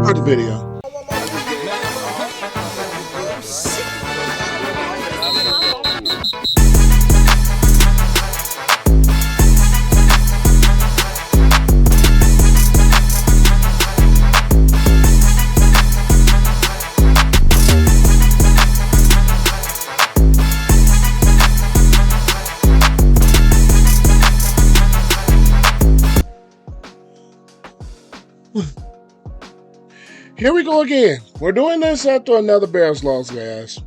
Start the video. Here we go again. We're doing this after another Bears loss, guys.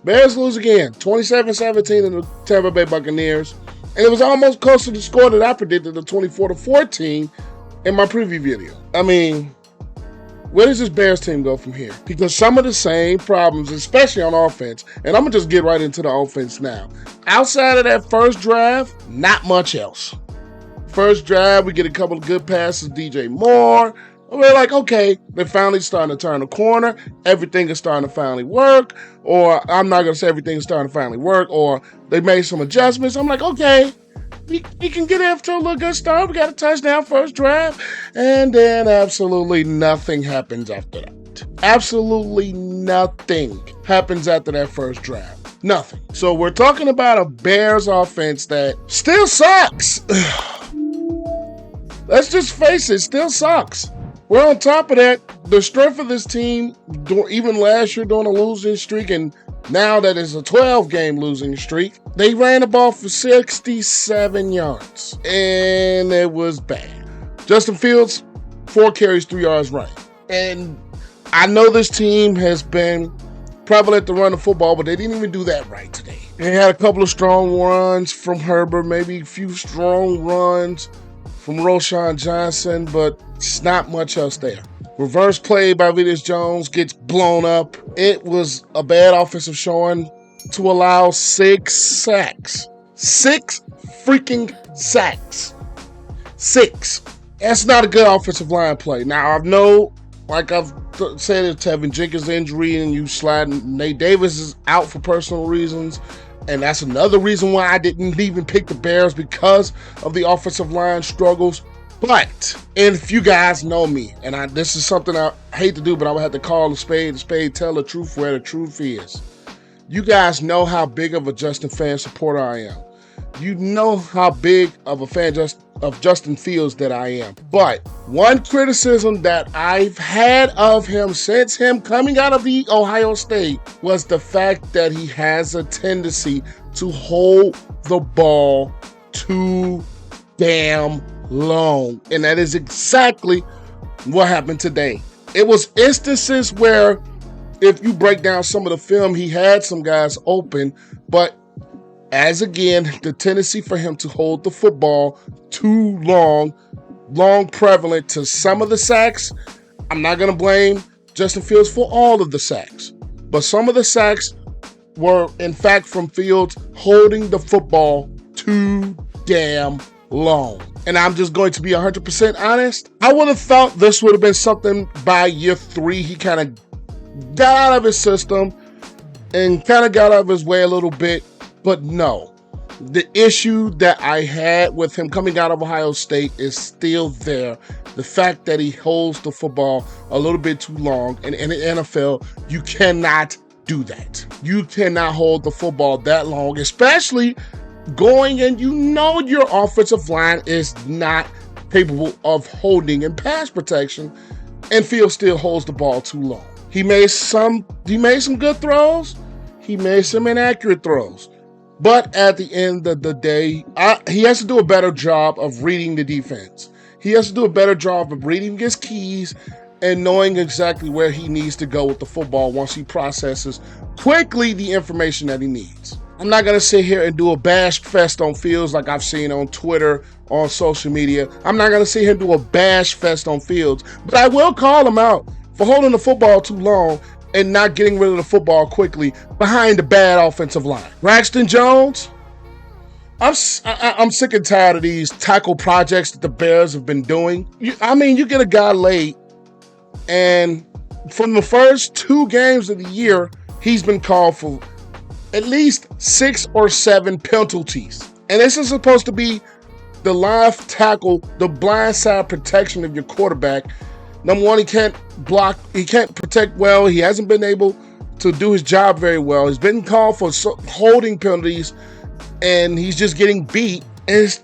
Bears lose again, 27-17 to the Tampa Bay Buccaneers. And it was almost close to the score that I predicted, the 24-14 in my preview video. I mean, where does this Bears team go from here? Because some of the same problems, especially on offense, and I'm going to just get right into the offense now. Outside of that first drive, not much else. First drive, we get a couple of good passes, DJ Moore. We're like, okay, they're finally starting to turn the corner. Everything is starting to finally work. Or I'm not going to say everything is starting to finally work. Or they made some adjustments. I'm like, okay, we can get after a little good start. We got a touchdown first drive. And then absolutely nothing happens after that. Absolutely nothing happens after that first drive. Nothing. So we're talking about a Bears offense that still sucks. Let's just face it, still sucks. Well, on top of that, the strength of this team, even last year during a losing streak, and now that it's a 12-game losing streak, they ran the ball for 67 yards, and it was bad. Justin Fields, 4 carries, 3 yards running. And I know this team has been prevalent to run the football, but they didn't even do that right today. They had a couple of strong runs from Herbert, maybe a few strong runs from Roschon Johnson, but it's not much else there. Reverse play by Vitus Jones gets blown up. It was a bad offensive showing to allow 6 sacks. 6 freaking sacks. 6. That's not a good offensive line play. Now, I know, like I've said, it's Tevin Jenkins' injury and you slide. Nate Davis is out for personal reasons. And that's another reason why I didn't even pick the Bears, because of the offensive line struggles. But, and if you guys know me, and this is something I hate to do, but I would have to call a spade, tell the truth where the truth is. You guys know how big of a Justin fan supporter I am. You know how big of a fan of Justin Fields that I am. But one criticism that I've had of him since him coming out of the Ohio State was the fact that he has a tendency to hold the ball too damn long. And that is exactly what happened today. It was instances where, if you break down some of the film, he had some guys open, but as again, the tendency for him to hold the football too long prevalent to some of the sacks. I'm not going to blame Justin Fields for all of the sacks, but some of the sacks were, in fact, from Fields holding the football too damn long. And I'm just going to be 100% honest. I would have thought this would have been something by year 3. He kind of got out of his system and kind of got out of his way a little bit. But no, the issue that I had with him coming out of Ohio State is still there. The fact that he holds the football a little bit too long. And in the NFL, you cannot do that. You cannot hold the football that long, especially going and you know your offensive line is not capable of holding in pass protection, and Fields still holds the ball too long. He made some good throws. He made some inaccurate throws. But at the end of the day, he has to do a better job of reading the defense. He has to do a better job of reading his keys and knowing exactly where he needs to go with the football once he processes quickly the information that he needs. I'm not going to sit here and do a bash fest on Fields like I've seen on Twitter, on social media. I'm not going to sit here and do a bash fest on Fields, but I will call him out for holding the football too long and not getting rid of the football quickly behind the bad offensive line. Braxton Jones, I'm sick and tired of these tackle projects that the Bears have been doing. You get a guy late, and from the first 2 games of the year, he's been called for at least 6 or 7 penalties. And this is supposed to be the live tackle, the blindside protection of your quarterback. Number one, he can't block. He can't protect well. He hasn't been able to do his job very well. He's been called for holding penalties, and he's just getting beat. And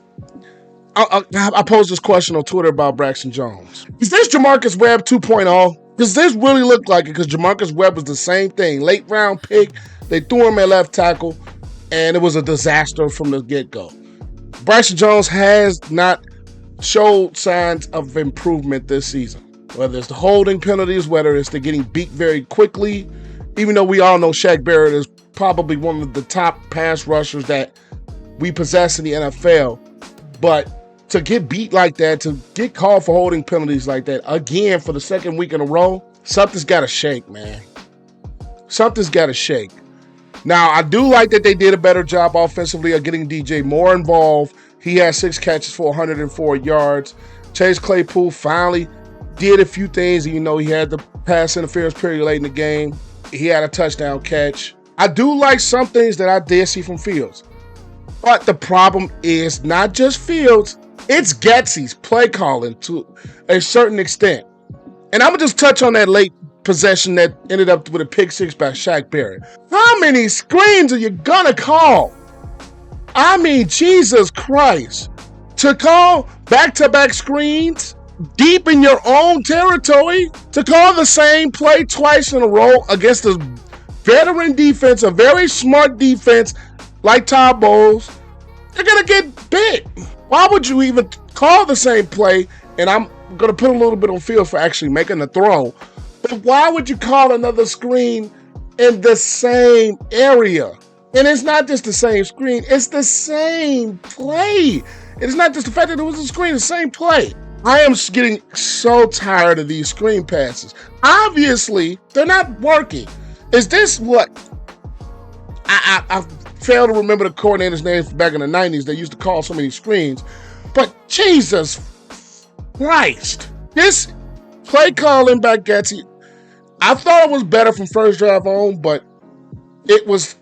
I posed this question on Twitter about Braxton Jones. Is this Jamarcus Webb 2.0? Does this really look like it? Because Jamarcus Webb was the same thing. Late round pick. They threw him at left tackle, and it was a disaster from the get-go. Braxton Jones has not showed signs of improvement this season. Whether it's the holding penalties, whether it's the getting beat very quickly, even though we all know Shaq Barrett is probably one of the top pass rushers that we possess in the NFL. But to get beat like that, to get called for holding penalties like that, again for the second week in a row, something's got to shake, man. Something's got to shake. Now, I do like that they did a better job offensively of getting DJ more involved. He had 6 catches for 104 yards. Chase Claypool finally did a few things. You know, he had the pass interference period late in the game. He had a touchdown catch. I do like some things that I did see from Fields. But the problem is not just Fields. It's Getsy's play calling to a certain extent. And I'm going to just touch on that late possession that ended up with a pick six by Shaq Barrett. How many screens are you going to call? I mean, Jesus Christ. To call back-to-back screens deep in your own territory, to call the same play twice in a row against a veteran defense, a very smart defense like Todd Bowles, you're going to get bit. Why would you even call the same play? And I'm going to put a little bit on Fields for actually making the throw. But why would you call another screen in the same area? And it's not just the same screen, it's the same play. It's not just the fact that it was a screen, the same play. I am getting so tired of these screen passes. Obviously, they're not working. Is this what? I fail to remember the coordinator's name from back in the 90s. They used to call so many screens. But Jesus Christ. This play calling by Getsy, I thought it was better from first drive on, but it was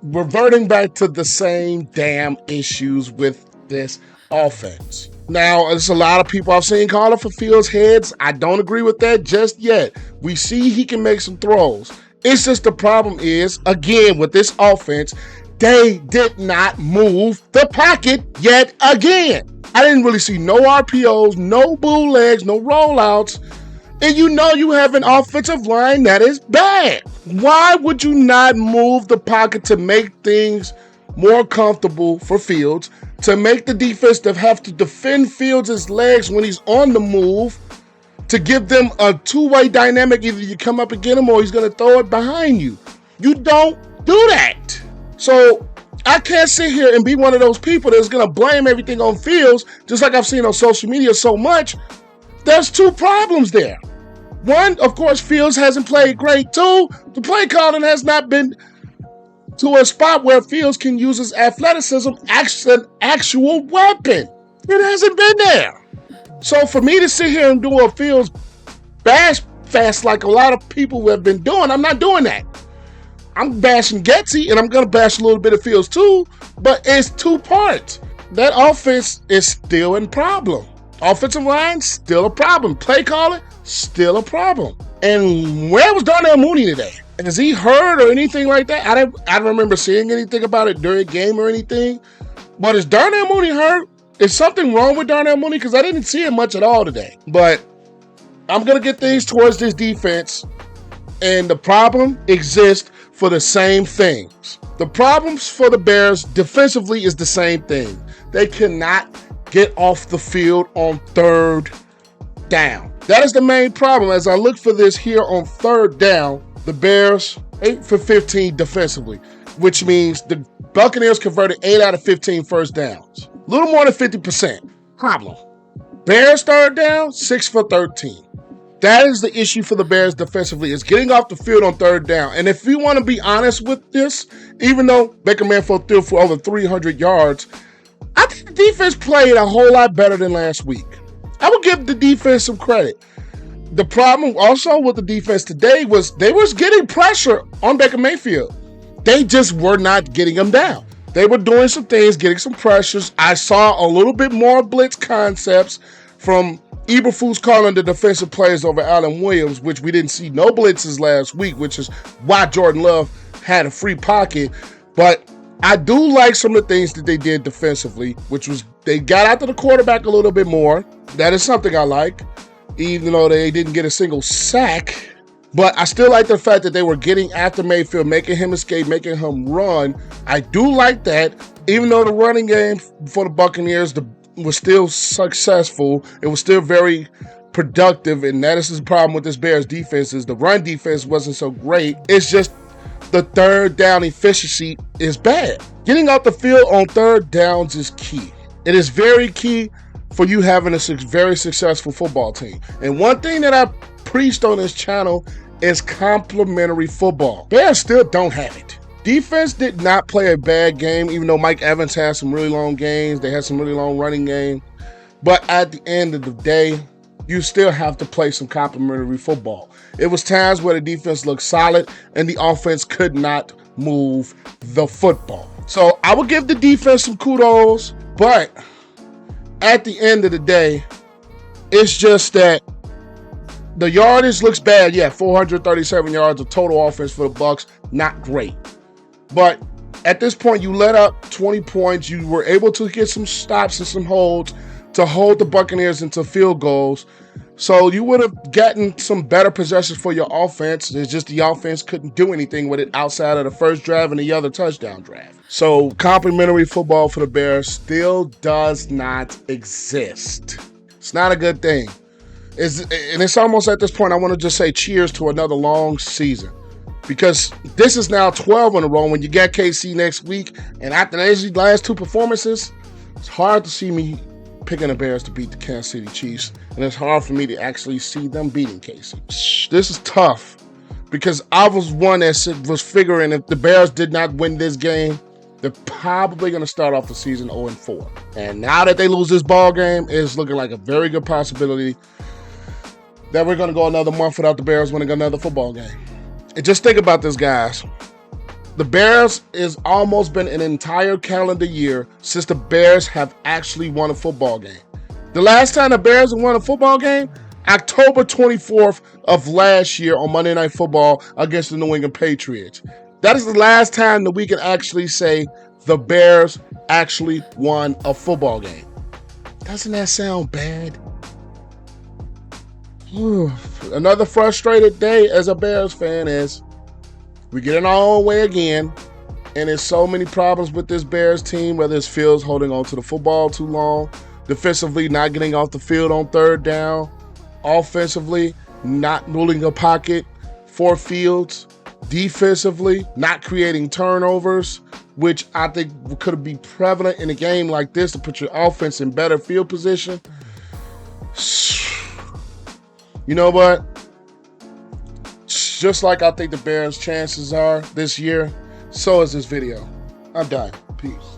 reverting back to the same damn issues with this offense. Now, there's a lot of people I've seen calling for Fields' heads. I don't agree with that just yet. We see he can make some throws. It's just the problem is, again, with this offense, they did not move the pocket yet again. I didn't really see no RPOs, no bootlegs, no rollouts. And you know you have an offensive line that is bad. Why would you not move the pocket to make things more comfortable for Fields, to make the defense that have to defend Fields' legs when he's on the move, to give them a two-way dynamic? Either you come up and get him or he's going to throw it behind you. You don't do that. So I can't sit here and be one of those people that's going to blame everything on Fields, just like I've seen on social media so much. There's two problems there. One, of course, Fields hasn't played great. Two, the play calling has not been to a spot where Fields can use his athleticism as an actual weapon. It hasn't been there. So for me to sit here and do a Fields bash fest like a lot of people have been doing, I'm not doing that. I'm bashing Getsy, and I'm going to bash a little bit of Fields too, but it's two parts. That offense is still in problem. Offensive line, still a problem. Play calling, still a problem. And where was Darnell Mooney today? Is he hurt or anything like that? I don't remember seeing anything about it during the game or anything. But is Darnell Mooney hurt? Is something wrong with Darnell Mooney? Because I didn't see him much at all today. But I'm going to get things towards this defense. And the problem exists for the same things. The problems for the Bears defensively is the same thing. They cannot get off the field on third down. That is the main problem. As I look for this here on third down, the Bears 8 for 15 defensively, which means the Buccaneers converted 8 out of 15 first downs. A little more than 50%. Problem. Bears third down, 6 for 13. That is the issue for the Bears defensively, is getting off the field on third down. And if you want to be honest with this, even though Baker Mayfield threw for over 300 yards, I think the defense played a whole lot better than last week. I would give the defense some credit. The problem also with the defense today was they was getting pressure on Baker Mayfield. They just were not getting him down. They were doing some things, getting some pressures. I saw a little bit more blitz concepts from Eberflus calling the defensive plays over Allen Williams, which we didn't see no blitzes last week, which is why Jordan Love had a free pocket. But I do like some of the things that they did defensively, which was they got after the quarterback a little bit more. That is something I like, even though they didn't get a single sack. But I still like the fact that they were getting after Mayfield, making him escape, making him run. I do like that, even though the running game for the Buccaneers was still successful. It was still very productive, and that is the problem with this Bears defense is the run defense wasn't so great. It's just the third down efficiency is bad. Getting off the field on third downs is key. It is very key for you having a very successful football team. And one thing that I preached on this channel is complementary football. Bears still don't have it. Defense did not play a bad game, even though Mike Evans had some really long games. They had some really long running game. But at the end of the day, you still have to play some complementary football. It was times where the defense looked solid and the offense could not move the football. So I would give the defense some kudos, but at the end of the day, it's just that the yardage looks bad. Yeah, 437 yards of total offense for the Bucs. Not great. But at this point, you let up 20 points. You were able to get some stops and some holds to hold the Buccaneers into field goals. So you would have gotten some better possessions for your offense. It's just the offense couldn't do anything with it outside of the first drive and the other touchdown drive. So complimentary football for the Bears still does not exist. It's not a good thing. And it's almost at this point, I want to just say cheers to another long season. Because this is now 12 in a row when you get KC next week. And after these last two performances, it's hard to see me picking the Bears to beat the Kansas City Chiefs. And it's hard for me to actually see them beating KC. This is tough because I was one that was figuring if the Bears did not win this game, they're probably going to start off the season 0-4. And now that they lose this ball game, it's looking like a very good possibility that we're going to go another month without the Bears winning another football game. And just think about this, guys. The Bears has almost been an entire calendar year since the Bears have actually won a football game. The last time the Bears have won a football game, October 24th of last year on Monday Night Football against the New England Patriots. That is the last time that we can actually say the Bears actually won a football game. Doesn't that sound bad? Another frustrated day as a Bears fan is we get in our own way again, and there's so many problems with this Bears team, whether it's Fields holding on to the football too long, defensively not getting off the field on third down, offensively not ruling a pocket for Fields, defensively not creating turnovers, which I think could be prevalent in a game like this to put your offense in better field position. You know what? Just like I think the Bears' chances are this year, so is this video. I'm done. Peace.